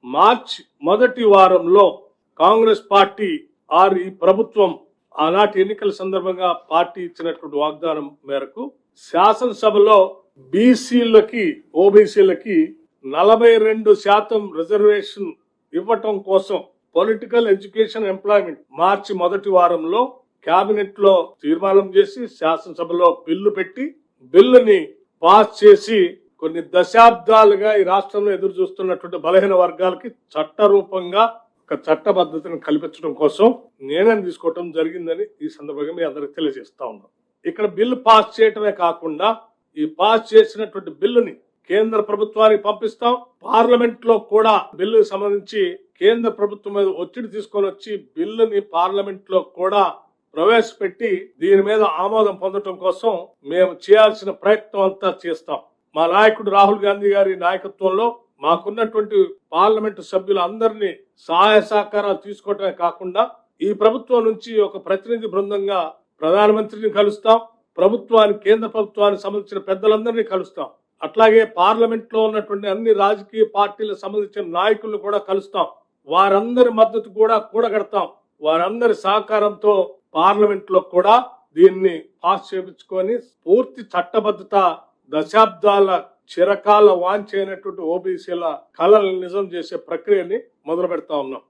మార్చి మొదటి వారంలో కాంగ్రెస్ పార్టీ ఈ ప్రభుత్వం ఆనాటి ఎన్నికల సందర్భంగా పార్టీ ఇచ్చినటువంటి వాగ్దానం మేరకు శాసనసభలో బీసీలకి ఓబీసీలకి 42% రిజర్వేషన్ ఇవ్వటం కోసం పొలిటికల్ ఎడ్యుకేషన్ ఎంప్లాయ్మెంట్ మార్చి మొదటి వారంలో కేబినెట్ లో తీర్మానం చేసి శాసనసభలో బిల్లు పెట్టి బిల్లుని పాస్ చేసి కొన్ని దశాబ్దాలుగా ఈ రాష్ట్రంలో ఎదురు చూస్తున్నటువంటి బలహీన వర్గాలకి చట్టరూపంగా ఒక చట్టబద్ధతను కల్పించడం కోసం నిర్ణయం తీసుకోవటం జరిగిందని ఈ సందర్భంగా మీ అందరికి తెలియజేస్తా ఉన్నాం. ఇక్కడ బిల్లు పాస్ చేయటమే కాకుండా ఈ పాస్ చేసినటువంటి బిల్లుని కేంద్ర ప్రభుత్వానికి పంపిస్తాం. పార్లమెంట్ లో కూడా బిల్లుకు సంబంధించి కేంద్ర ప్రభుత్వం మీద ఒత్తిడి తీసుకొని వచ్చి బిల్లుని పార్లమెంట్ లో కూడా ప్రవేశపెట్టి దీని మీద ఆమోదం పొందడం కోసం మేము చేయాల్సిన ప్రయత్నం అంతా చేస్తాం. మా నాయకుడు రాహుల్ గాంధీ గారి నాయకత్వంలో మాకున్నటువంటి పార్లమెంటు సభ్యులందరినీ సహాయ సహకారాలు తీసుకోవటమే కాకుండా ఈ ప్రభుత్వం నుంచి ఒక ప్రతినిధి బృందంగా ప్రధానమంత్రిని కలుస్తాం. ప్రభుత్వానికి కేంద్ర కూటమికి సంబంధించిన పెద్దలందరినీ కలుస్తాం. అట్లాగే పార్లమెంట్ లో ఉన్నటువంటి అన్ని రాజకీయ పార్టీలకు సంబంధించిన నాయకులను కూడా కలుస్తాం. వారందరి మద్దతు కూడా కూడగడతాం. వారందరి సహకారంతో పార్లమెంట్ లో కూడా దీన్ని పాస్ చేయించుకొని పూర్తి చట్టబద్ధత దశాబ్దాల చిరకాల వాంఛైనటువంటి ఓబీసీల కళలను నిజం చేసే ప్రక్రియని మొదలు పెడతా ఉన్నాం.